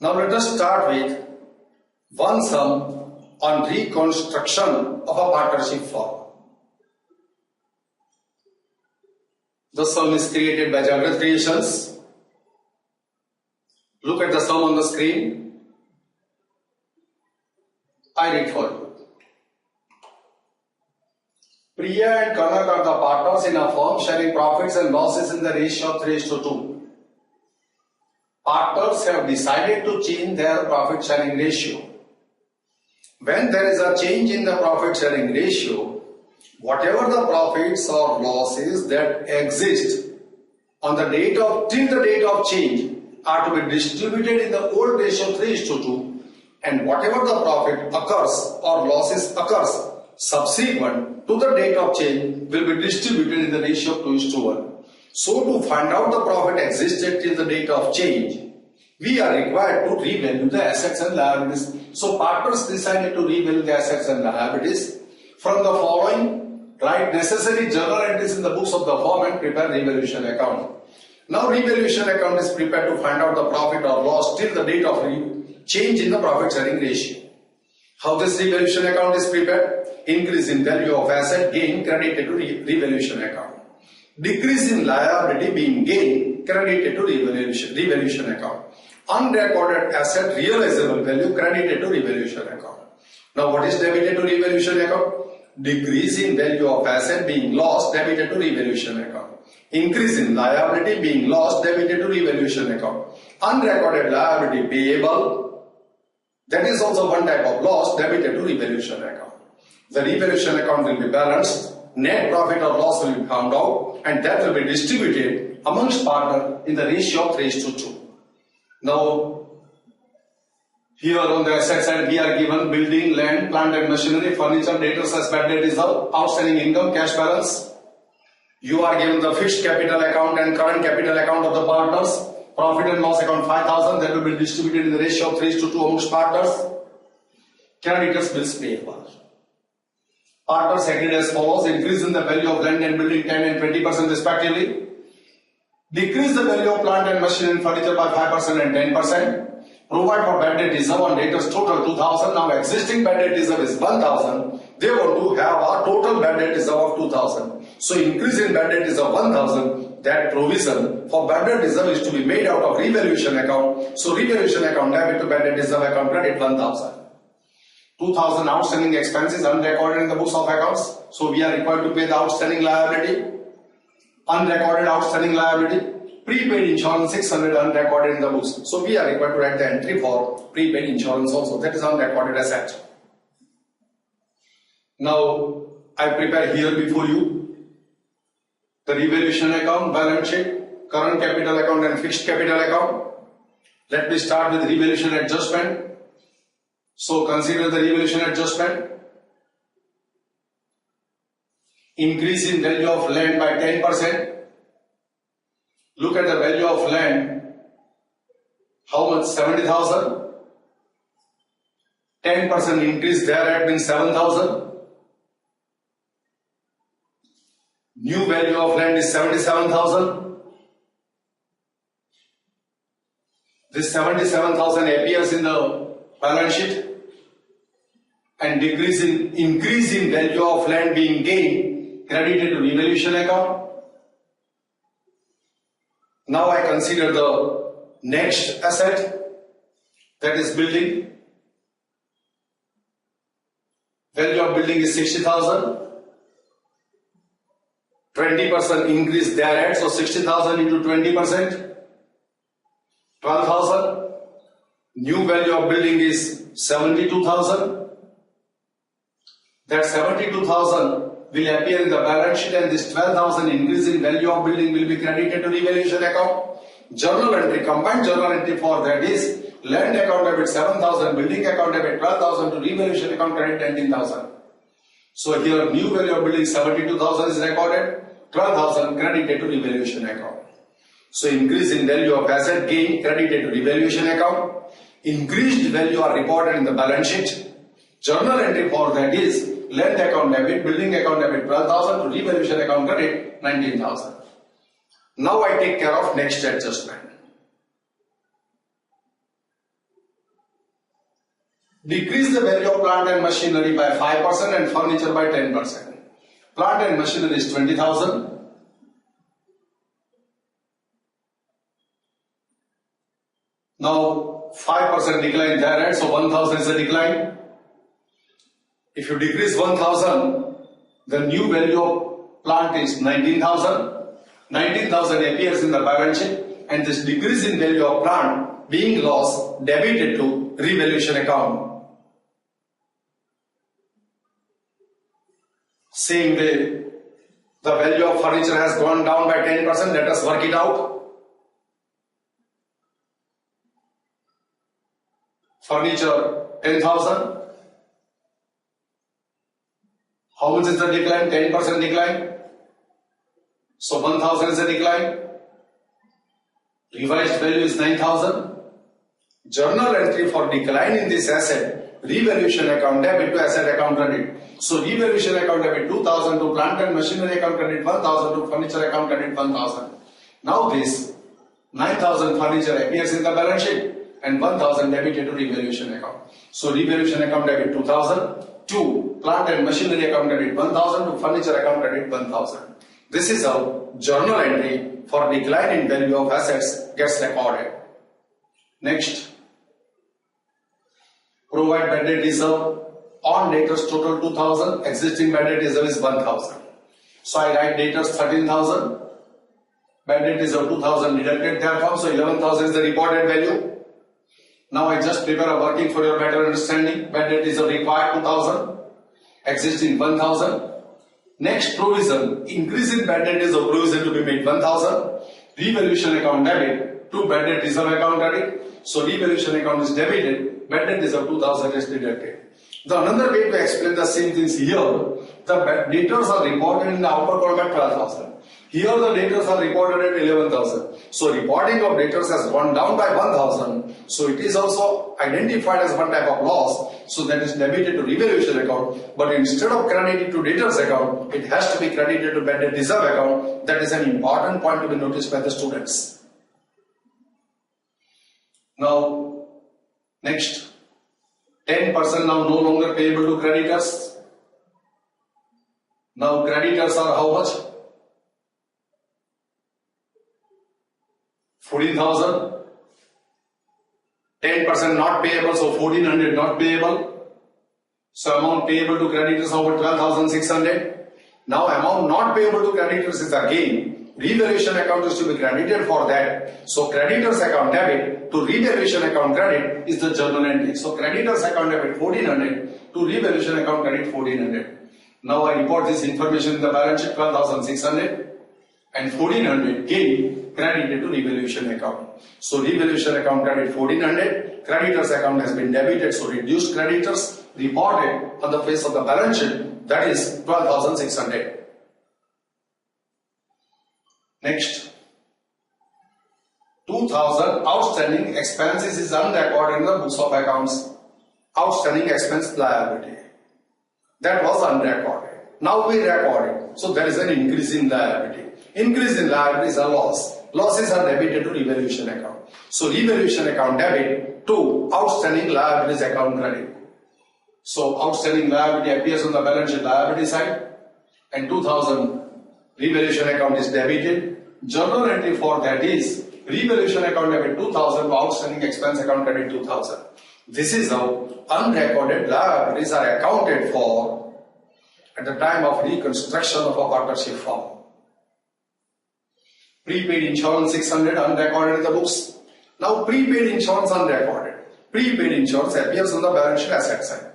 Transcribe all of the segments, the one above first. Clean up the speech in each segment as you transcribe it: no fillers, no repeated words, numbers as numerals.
Now let us start with one sum on reconstruction of a partnership firm. The sum is created by Jagrut Creations. Look at the sum on the screen. I read for you. Priya and Kanak are the partners in a firm sharing profits and losses in the ratio of 3:2. Partners have decided to change their profit sharing ratio. When there is a change in the profit sharing ratio, whatever the profits or losses that exist on the date of till the date of change are to be distributed in the old ratio 3:2, and whatever the profit occurs or losses occurs subsequent to the date of change will be distributed in the ratio of 2:1. So to find out the profit existed till the date of change, we are required to revalue the assets and liabilities. So partners decided to revalue the assets and liabilities. From the following, write necessary journal entries in the books of the firm and prepare revaluation account. Now revaluation account is prepared to find out the profit or loss till the date of change in the profit sharing ratio. How this revaluation account is prepared? Increase in value of asset gain credited to revaluation account. Decrease in liability being gain credited to revaluation account. Unrecorded asset realizable value credited to revaluation account. Now what is debited to revaluation account? Decrease in value of asset being lost debited to revaluation account. Increase in liability being lost debited to revaluation account. Unrecorded liability payable, that is also one type of loss debited to revaluation account. The revaluation account will be balanced, net profit or loss will be found out, and that will be distributed amongst partners in the ratio of 3:2. Now, here on the asset side, we are given building, land, plant and machinery, furniture, debtors as bad debt reserve, outstanding income, cash balance. You are given the fixed capital account and current capital account of the partners. Profit and loss account 5,000, that will be distributed in the ratio of 3:2 amongst partners. Creditors bills payable. Partners agreed as follows: increase in the value of land and building 10 and 20% respectively. Decrease the value of plant and machinery and furniture by 5% and 10%. Provide for bad debt reserve on debtors total 2,000. Now existing bad debt reserve is 1,000. They want to have a total bad debt reserve of 2,000. So increase in bad debt reserve 1,000. That provision for bad debt reserve is to be made out of revaluation account. So revaluation account debit to bad debt reserve account credit 1,000. 2,000 outstanding expenses unrecorded in the books of accounts. So we are required to pay the outstanding liability. Unrecorded outstanding liability. Prepaid insurance 600 unrecorded in the books. So we are required to write the entry for prepaid insurance also. That is unrecorded asset. Now I prepare here before you the revaluation account, balance sheet, current capital account and fixed capital account. Let me start with revaluation adjustment. So consider the revaluation adjustment. Increase in value of land by 10%. Look at the value of land. How much? 70,000. 10% increase thereat means 7,000. New value of land is 77,000. This 77,000 appears in the balance sheet, and increase in value of land being gained credited to revaluation account. Now I consider the next asset, that is building. Value of building is 60,000. 20% increase thereat, so 60,000 into 20%, 12,000. New value of building is 72,000. That 72,000 will appear in the balance sheet, and this 12,000 increase in value of building will be credited to revaluation account. Journal entry, combined journal entry for that is land account debit 7,000, building account debit 12,000 to revaluation account credit 19,000. So here new value of building 72,000 is recorded, 12,000 credited to revaluation account. So increase in value of asset gain credited to revaluation account. Increased value are reported in the balance sheet. Journal entry for that is land account debit, building account debit 12,000 to revaluation account credit 19,000. Now I take care of next adjustment. decrease the value of plant and machinery by 5% and furniture by 10%. Plant and machinery is 20,000. Now 5% decline there, right? So 1,000 is a decline. If you decrease 1,000, the new value of plant is 19,000. 19,000 appears in the balance sheet, and this decrease in value of plant being lost debited to revaluation account. Same way, the value of furniture has gone down by 10%. Let us work it out. Furniture 10,000. How much is the decline? 10% decline. So 1,000 is a decline. Revised value is 9,000. Journal entry for decline in this asset, revaluation account debit to asset account credit. So revaluation account debit 2,000 to plant and machinery account credit 1,000 to furniture account credit 1,000. Now this 9,000 furniture appears in the balance sheet and 1,000 debited to revaluation account. So revaluation account debit 2,000 to plant and machinery account credit 1,000 to furniture account credit 1,000. This is how journal entry for decline in value of assets gets recorded. Next, provide bad debt reserve on debtors total 2,000, existing bad debt reserve is 1,000. So I write debtors 13,000, bad debt reserve 2,000 deducted therefrom, so 11,000 is the reported value. Now I just prepare a working for your better understanding. Bad debt reserve required 2,000, existing 1,000. Next, provision, increase in bad debt reserve provision to be made 1,000. Revaluation account debit to bad debt reserve account credit. So revaluation account is debited, bad debt reserve 2,000 is deducted. The another way to explain the same things here, the debtors are reported in the outer column at 12,000. Here the debtors are reported at 11,000. So reporting of debtors has gone down by 1,000. So it is also identified as one type of loss. So that is debited to revaluation account. But instead of credited to debtors account, it has to be credited to bad debt reserve account. That is an important point to be noticed by the students. Now, next, 10% now no longer payable to creditors. Now creditors are how much? 14,000. 10% not payable, so 1,400 not payable. So amount payable to creditors over 12,600. Now amount not payable to creditors is again revaluation account is to be credited for that. So creditors account debit to revaluation account credit is the journal entry. So creditors account debit 1,400 to revaluation account credit 1,400. Now I report this information in the balance sheet 12,600 and 1,400 gain credited to revaluation account. So revaluation account credit 1,400, creditors account has been debited, so reduced creditors reported on the face of the balance sheet, that is 12,600. Next, 2,000 outstanding expenses is unrecorded in the books of accounts. Outstanding expense liability. That was unrecorded. Now we record it. So there is an increase in liability. Increase in liability is a loss. Losses are debited to revaluation account. So revaluation account debit to outstanding liabilities account credit. So outstanding liability appears on the balance sheet liability side and 2,000 revaluation account is debited. Journal entry for that is revaluation account debit 2,000 to outstanding expense account credit 2,000. This is how unrecorded liabilities are accounted for at the time of reconstruction of a partnership firm. Prepaid insurance 600 unrecorded in the books. Now prepaid insurance unrecorded. Prepaid insurance appears on the balance sheet asset side.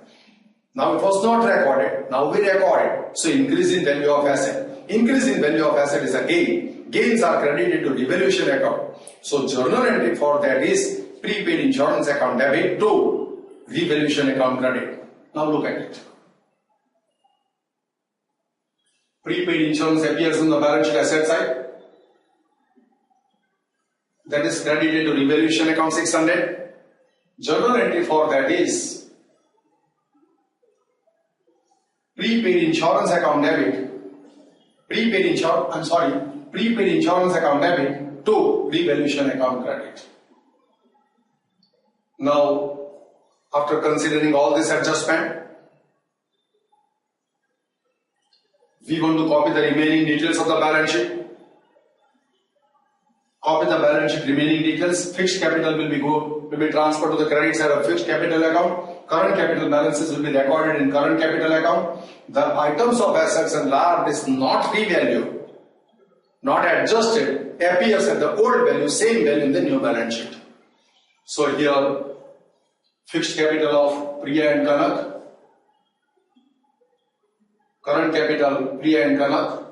Now it was not recorded. Now we record it. So increase in value of asset. Increase in value of asset is a gain. Gains are credited to revaluation account. So journal entry for that is prepaid insurance account debit to revaluation account credit. Now look at it. Prepaid insurance appears on the balance sheet asset side. That is credited to revaluation account 600. Journal entry for that is prepaid insurance account debit. Prepaid insurance account debit to revaluation account credit. Now After considering all this adjustment, we want to copy the remaining details of the balance sheet. Copy the balance sheet remaining details. Fixed capital will be transferred to the credit side of fixed capital account. Current capital balances will be recorded in current capital account. The items of assets and liabilities not revalued, not adjusted, appears at the old value, same value in the new balance sheet. So here, fixed capital of Priya and Kanak, current capital Priya and Kanak,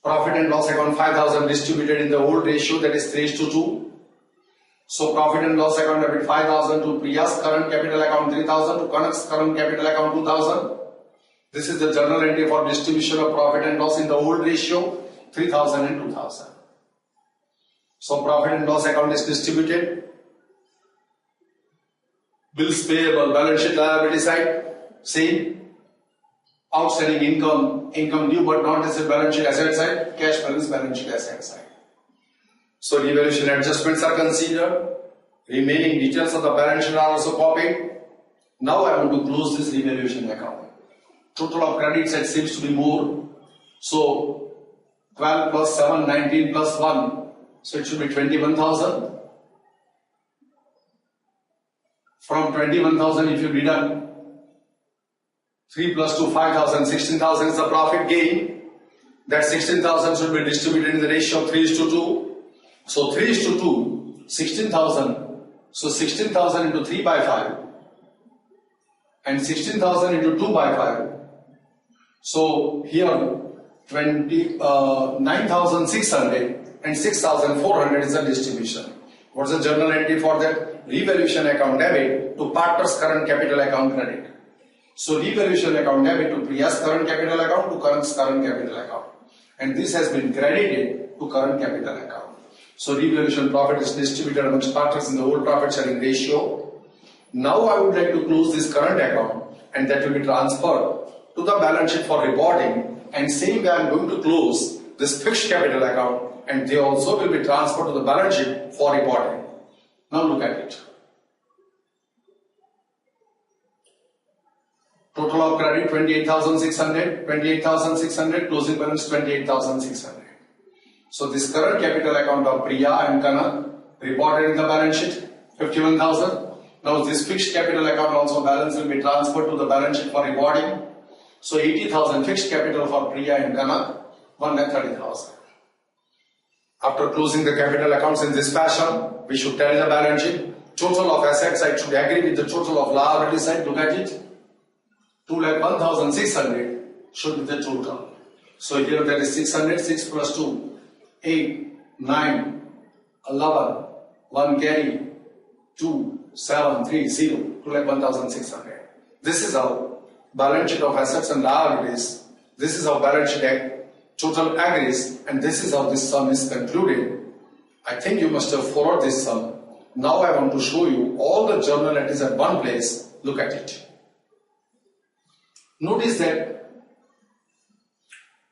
profit and loss account 5,000 distributed in the old ratio, that is 3:2. So profit and loss account debit 5,000 to Priya's current capital account 3,000, to Kanak's current capital account 2,000. This is the journal entry for distribution of profit and loss in the old ratio, 3,000 and 2,000. So profit and loss account is distributed. Bills payable, balance sheet liability side, same. Outstanding income due but not received, balance sheet asset side, cash balance sheet asset side. So revaluation adjustments are considered. Remaining details of the balance sheet are also copied. Now I want to close this revaluation account. Total of credit side seems to be more. So 12 plus 7, 19 plus 1. So it should be 21,000. From 21,000 if you deduct 3 plus 2, 5,000, 16,000 is the profit gain. That 16,000 should be distributed in the ratio of 3:2. So 3:2, 16,000. So 16,000 into 3 by 5 and 16,000 into 2 by 5. So here 9,600 and 6,400 is the distribution. What's the journal entry for that? Revaluation account debit to partner's current capital account credit. So revaluation account debit to Priya's current capital account to Karan's current capital account. And this has been credited to current capital account. So revaluation profit is distributed amongst partners in the old profit sharing ratio. Now I would like to close this current account and that will be transferred to the balance sheet for reporting, and same way I am going to close this fixed capital account and they also will be transferred to the balance sheet for reporting. Now look at it. Total of credit 28,600, closing balance 28,600. So this current capital account of Priya and Kanak reported in the balance sheet 51,000. Now this fixed capital account also balance will be transferred to the balance sheet for reporting. So 80,000 fixed capital for Priya and Kanak, 130,000. After closing the capital accounts in this fashion, we should tell the balance sheet. Total of asset side should agree with the total of liability side. Look at it. 2,01,600 should be the total. So here that is 600, 6 plus 2, 8, 9, 11, 1 carry, 2, 7, 3, 0, 2,01,600. This is how balance sheet of assets and liabilities. This is how balance sheet total agrees, and this is how this sum is concluded. I think you must have followed this sum. Now I want to show you all the journal entries at one place. Look at it. Notice that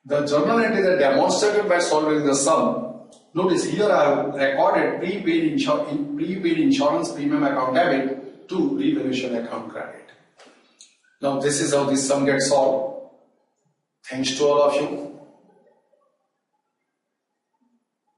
the journal entries are demonstrated by solving the sum. Notice here I have recorded prepaid insurance premium account debit to revaluation account credit. Now this is how this sum gets solved. Thanks to all of you.